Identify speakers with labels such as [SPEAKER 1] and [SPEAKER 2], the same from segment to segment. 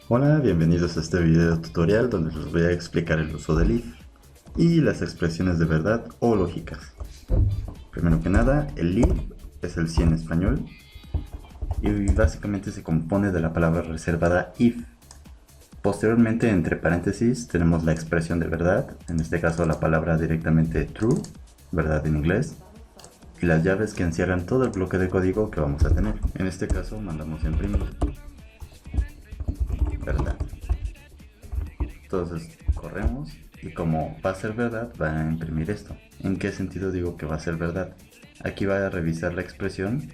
[SPEAKER 1] Hola, bienvenidos a este video tutorial donde les voy a explicar el uso del if y las expresiones de verdad o lógicas. Primero que nada, el if es el sí en español y básicamente se compone de la palabra reservada if. Posteriormente, entre paréntesis, tenemos la expresión de verdad, en este caso la palabra directamente true, verdad en inglés, y las llaves que encierran todo el bloque de código que vamos a tener. En este caso mandamos a imprimir verdad. Entonces corremos y como va a ser verdad va a imprimir esto. ¿En qué sentido digo que va a ser verdad? Aquí va a revisar la expresión,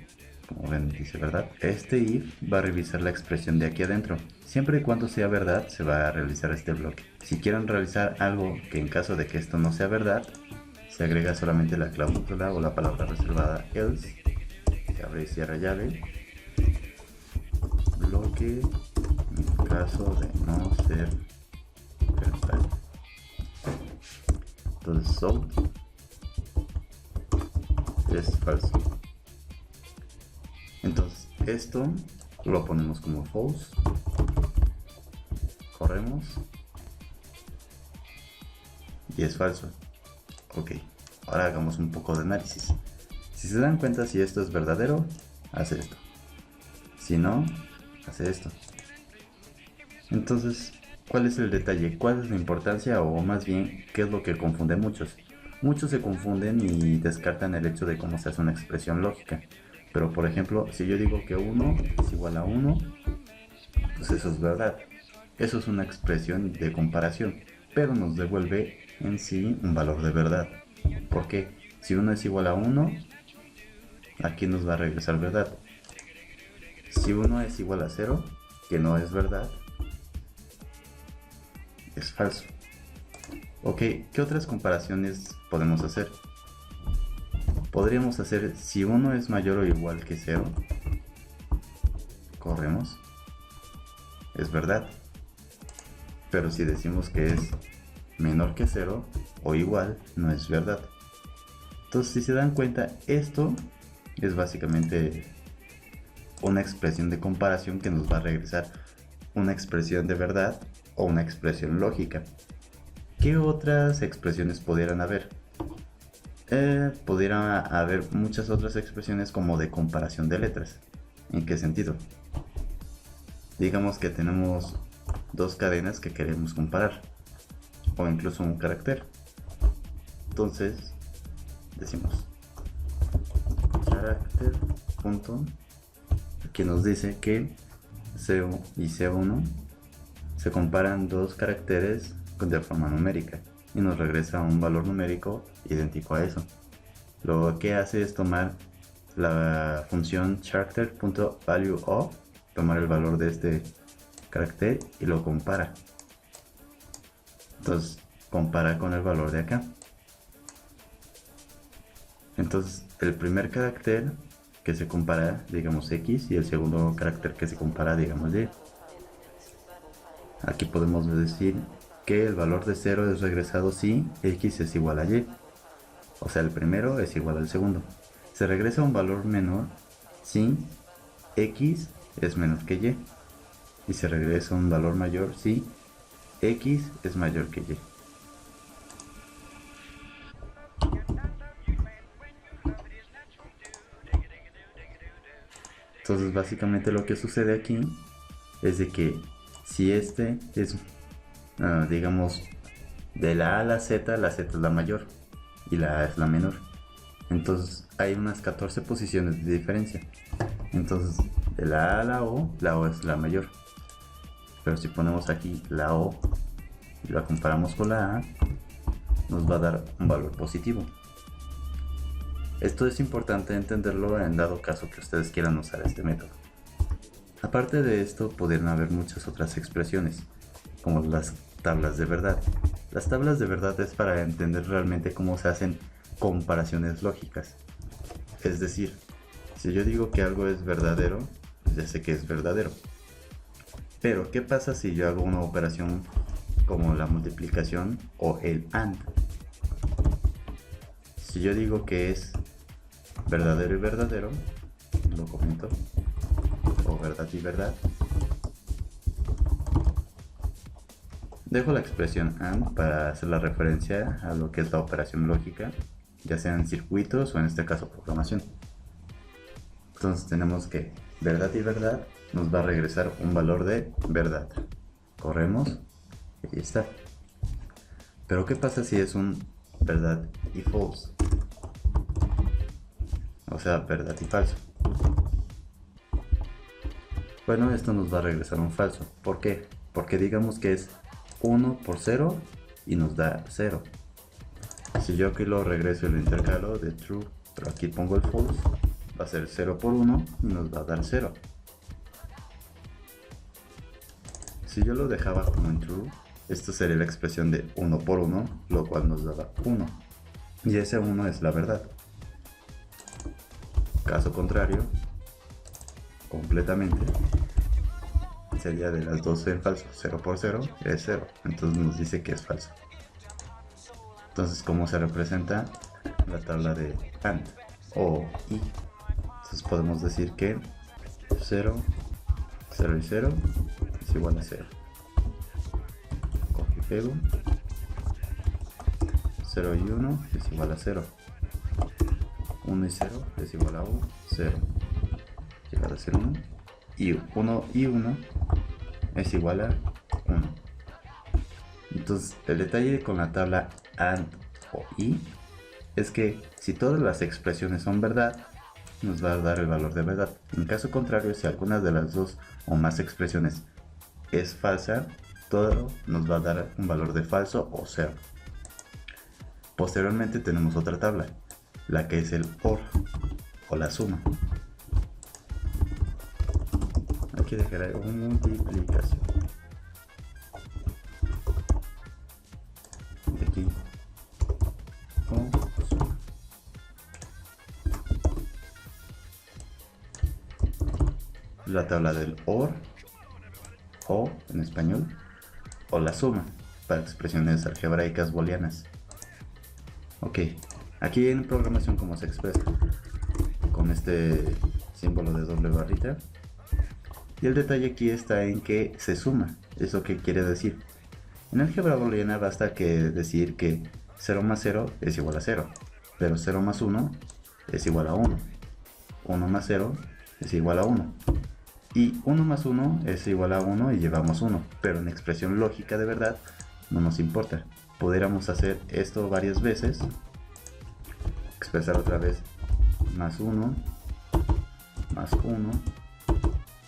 [SPEAKER 1] como ven dice verdad. Este if va a revisar la expresión de aquí adentro. Siempre y cuando sea verdad se va a realizar este bloque. Si quieren realizar algo que en caso de que esto no sea verdad, se agrega solamente la cláusula o la palabra reservada else, que abre y cierra llave, bloque en caso de no ser verdad. Entonces sold es falso. Entonces esto lo ponemos como false, corremos y es falso. Ok, ahora hagamos un poco de análisis. Si se dan cuenta, si esto es verdadero, hace esto. Si no, hace esto. Entonces, ¿cuál es el detalle? ¿Cuál es la importancia? O más bien, ¿qué es lo que confunde a muchos? Muchos se confunden y descartan el hecho de cómo se hace una expresión lógica. Pero por ejemplo, si yo digo que 1 es igual a 1, pues eso es verdad. Eso es una expresión de comparación, pero nos devuelve en sí un valor de verdad. ¿Por qué? Si 1 es igual a 1, aquí nos va a regresar verdad. Si 1 es igual a 0, que no es verdad, es falso. Ok, ¿qué otras comparaciones podemos hacer? Podríamos hacer si 1 es mayor o igual que 0, corremos, es verdad. Pero si decimos que es menor que 0 o igual, no es verdad. Entonces, si se dan cuenta, esto es básicamente una expresión de comparación que nos va a regresar una expresión de verdad o una expresión lógica. ¿Qué otras expresiones pudieran haber? Pudieran haber muchas otras expresiones como de comparación de letras. ¿En qué sentido? Digamos que tenemos dos cadenas que queremos comparar, o incluso un carácter. Entonces decimos carácter punto, que nos dice que C1 y C1 se comparan dos caracteres de forma numérica y nos regresa un valor numérico idéntico a eso. Lo que hace es tomar la función character.valueOf, tomar el valor de este carácter y lo compara. Entonces compara con el valor de acá. Entonces el primer carácter que se compara, digamos X, y el segundo carácter que se compara, digamos Y. Aquí podemos decir que el valor de 0 es regresado si X es igual a Y. O sea, el primero es igual al segundo. Se regresa un valor menor si X es menor que Y. Y se regresa un valor mayor si X es mayor que Y. Entonces básicamente lo que sucede aquí es de que si este es, digamos, de la A a la Z es la mayor y la A es la menor. Entonces hay unas 14 posiciones de diferencia. Entonces de la A a la O es la mayor. Pero si ponemos aquí la O y la comparamos con la A, nos va a dar un valor positivo. Esto es importante entenderlo en dado caso que ustedes quieran usar este método. Aparte de esto, podrían haber muchas otras expresiones, como las tablas de verdad. Las tablas de verdad es para entender realmente cómo se hacen comparaciones lógicas. Es decir, si yo digo que algo es verdadero, pues ya sé que es verdadero. Pero, ¿qué pasa si yo hago una operación como la multiplicación o el AND? Si yo digo que es verdadero y verdadero, lo comento, o verdad y verdad, Dejo la expresión AND para hacer la referencia a lo que es la operación lógica, ya sea en circuitos o en este caso programación. Entonces tenemos que verdad y verdad nos va a regresar un valor de verdad. Corremos y ahí está. Pero ¿qué pasa si es un verdad y false? O sea, verdad y falso. Bueno, esto nos va a regresar un falso. ¿Por qué? Porque digamos que es 1 por 0 y nos da 0. Si yo aquí lo regreso y lo intercalo de true, pero aquí pongo el false, va a ser 0 por 1 y nos va a dar 0. Si yo lo dejaba como en true, esto sería la expresión de 1 por 1, lo cual nos daba 1. Y ese 1 es la verdad. Caso contrario, completamente, sería de las dos en falso. 0 por 0 es 0. Entonces nos dice que es falso. Entonces, ¿cómo se representa la tabla de AND o I? Entonces podemos decir que 0, 0 y 0 es igual a 0. Cojo y pego. 0 y 1 es igual a 0. 1 y 0 es igual a 1, 0. Igual a 0, 1. Y 1 y 1 es igual a 1. Entonces, el detalle con la tabla AND o I es que si todas las expresiones son verdad, nos va a dar el valor de verdad. En caso contrario, si alguna de las dos o más expresiones es falsa, todo nos va a dar un valor de falso o 0. Posteriormente tenemos otra tabla, la que es el OR o la suma. Aquí dejaré una multiplicación. Y aquí con suma. La tabla del OR o en español o la suma para expresiones algebraicas booleanas. Ok, aquí en programación cómo se expresa con este símbolo de doble barrita, y el detalle aquí está en que se suma. ¿Eso qué quiere decir? En álgebra booleana basta que decir que 0 más 0 es igual a 0, pero 0 más 1 es igual a 1, 1 más 0 es igual a 1, y 1 más 1 es igual a 1 y llevamos 1, pero en expresión lógica de verdad no nos importa. Pudiéramos hacer esto varias veces, expresar otra vez más 1, más 1,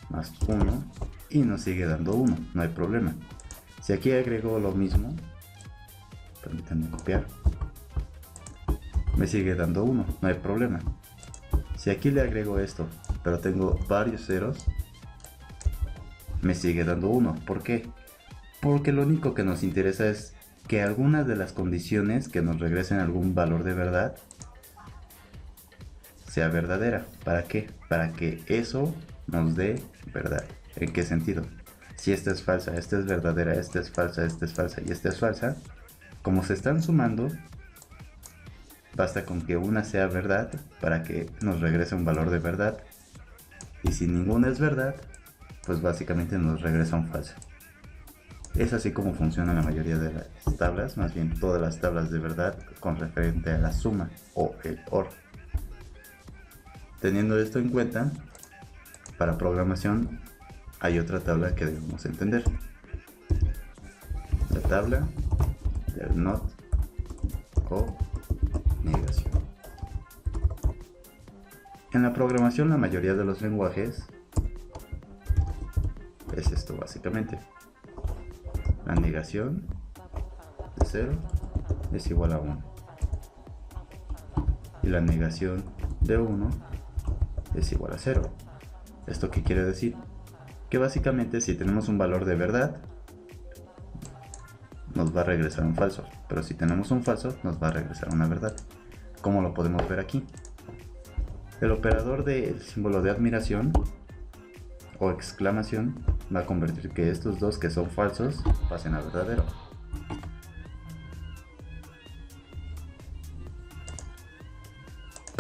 [SPEAKER 1] más 1, y nos sigue dando 1, no hay problema. Si aquí agrego lo mismo, permítanme copiar, me sigue dando 1, no hay problema. Si aquí le agrego esto, pero tengo varios ceros, me sigue dando 1. ¿Por qué? Porque lo único que nos interesa es que algunas de las condiciones que nos regresen algún valor de verdad sea verdadera. ¿Para qué? Para que eso nos dé verdad. ¿En qué sentido? Si esta es falsa, esta es verdadera, esta es falsa, esta es falsa y esta es falsa, como se están sumando, basta con que una sea verdad para que nos regrese un valor de verdad, y si ninguna es verdad, pues básicamente nos regresa un falso. Es así como funciona la mayoría de las tablas, más bien todas las tablas de verdad con referente a la suma o el OR. Teniendo esto en cuenta, para programación hay otra tabla que debemos entender. La tabla del NOT o negación. En la programación la mayoría de los lenguajes es esto básicamente. La negación de 0 es igual a 1. Y la negación de 1 es igual a 0. ¿Esto qué quiere decir? Que básicamente si tenemos un valor de verdad, nos va a regresar un falso. Pero si tenemos un falso, nos va a regresar una verdad. ¿Cómo lo podemos ver aquí? El operador del símbolo de admiración o exclamación va a convertir que estos dos que son falsos pasen a verdadero.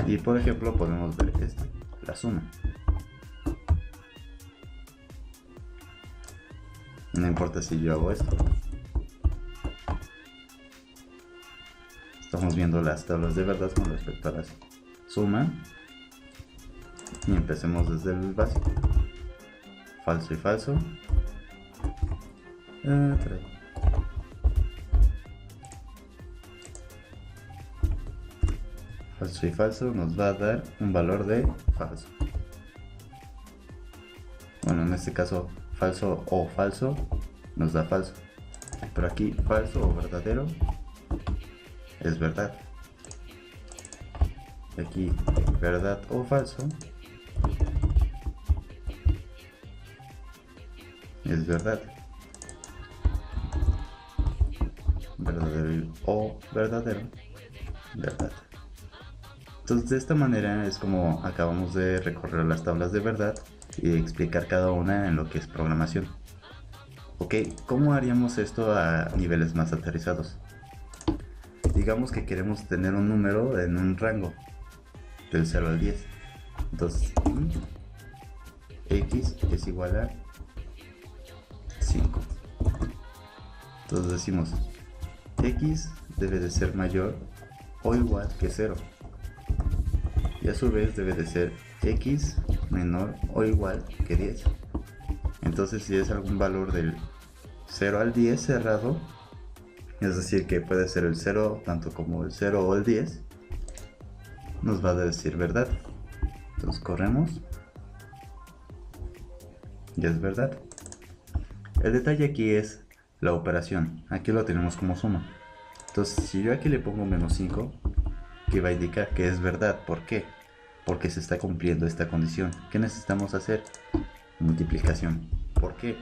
[SPEAKER 1] Y por ejemplo podemos ver esto, la suma. No importa si yo hago esto, Estamos viendo las tablas de verdad con respecto a la suma. Y empecemos desde el básico. Falso y falso. Falso y falso nos va a dar un valor de falso. Bueno, en este caso falso o falso nos da falso. Pero aquí falso o verdadero es verdad. Aquí verdad o falso es verdad. Verdadero o verdadero, verdad. Entonces de esta manera es como acabamos de recorrer las tablas de verdad y explicar cada una en lo que es programación. Ok, ¿cómo haríamos esto a niveles más aterrizados? Digamos que queremos tener un número en un rango del 0 al 10. Entonces x es igual a 5. Entonces decimos x debe de ser mayor o igual que 0. Y a su vez debe de ser x menor o igual que 10. Entonces si es algún valor del 0 al 10 cerrado, es decir que puede ser el 0 tanto como el 0 o el 10, nos va a decir verdad. Entonces corremos y es verdad. El detalle aquí es la operación. Aquí lo tenemos como suma. Entonces si yo aquí le pongo menos 5, que va a indicar que es verdad. ¿Por qué? Porque se está cumpliendo esta condición. ¿Qué necesitamos hacer? Multiplicación. ¿Por qué?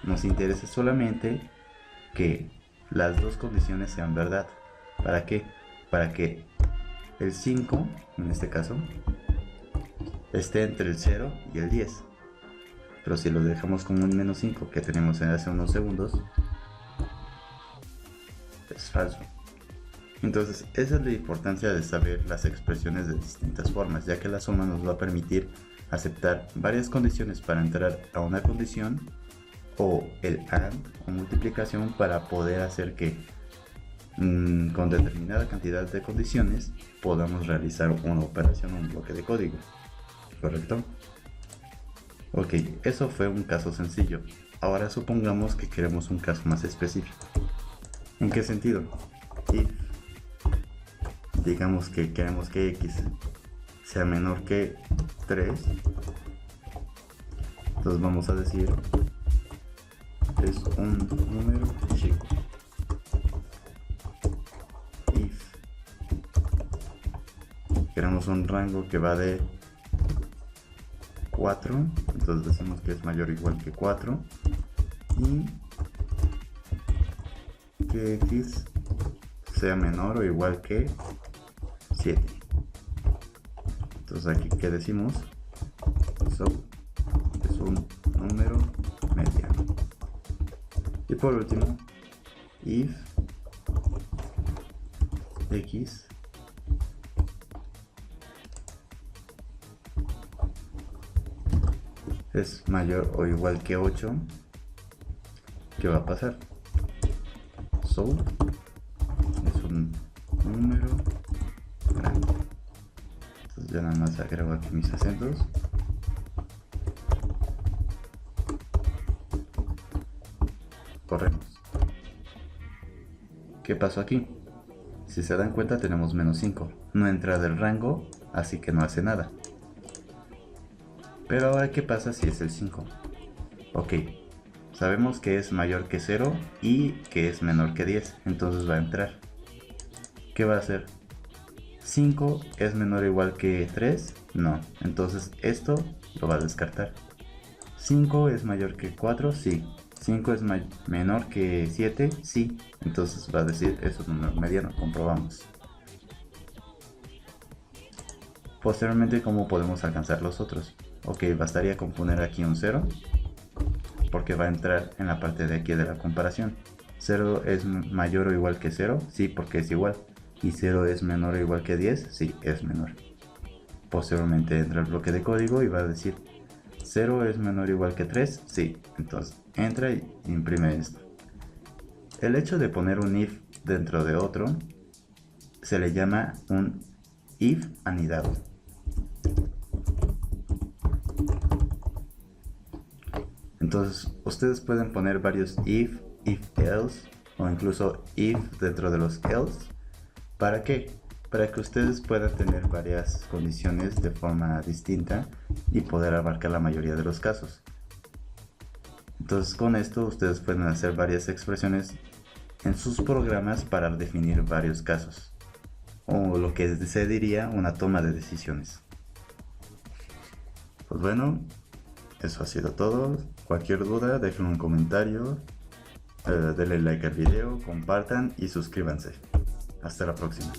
[SPEAKER 1] Nos interesa solamente que las dos condiciones sean verdad. ¿Para qué? Para que el 5, en este caso, esté entre el 0 y el 10. Pero si lo dejamos como un menos 5 que tenemos hace unos segundos, es falso. Entonces esa es la importancia de saber las expresiones de distintas formas, ya que la suma nos va a permitir aceptar varias condiciones para entrar a una condición, o el AND o multiplicación para poder hacer que con determinada cantidad de condiciones podamos realizar una operación o un bloque de código. ¿Correcto? Ok, eso fue un caso sencillo. Ahora supongamos que queremos un caso más específico. ¿En qué sentido? If digamos que queremos que x sea menor que 3, entonces vamos a decir es un número chico. If queremos un rango que va de 4, entonces decimos que es mayor o igual que 4 y que x sea menor o igual que 7. Entonces aquí que decimos so es un número mediano. Y por último, if x es mayor o igual que 8, ¿qué va a pasar? So es un número grande. Entonces ya nada más agrego aquí mis acentos. Corremos. ¿Qué pasó aquí? Si se dan cuenta tenemos menos 5. No entra del rango, así que no hace nada. Pero ahora ¿qué pasa si es el 5? Ok, sabemos que es mayor que 0 y que es menor que 10, entonces va a entrar. ¿Qué va a hacer? 5 es menor o igual que 3, no, entonces esto lo va a descartar. 5 es mayor que 4, sí. 5 es menor que 7, sí. Entonces va a decir es un número mediano, comprobamos. Posteriormente, ¿cómo podemos alcanzar los otros? Ok, bastaría con poner aquí un 0, porque va a entrar en la parte de aquí de la comparación. 0 es mayor o igual que 0, sí, porque es igual. Y 0 es menor o igual que 10, sí, es menor. Posteriormente entra el bloque de código y va a decir 0 es menor o igual que 3, sí. Entonces entra y imprime esto. El hecho de poner un if dentro de otro se le llama un if anidado. Entonces ustedes pueden poner varios if else o incluso if dentro de los else. ¿Para qué? Para que ustedes puedan tener varias condiciones de forma distinta y poder abarcar la mayoría de los casos. Entonces con esto ustedes pueden hacer varias expresiones en sus programas para definir varios casos, o lo que se diría una toma de decisiones. Pues bueno, eso ha sido todo. Cualquier duda, dejen un comentario, denle like al video, compartan y suscríbanse. Hasta la próxima.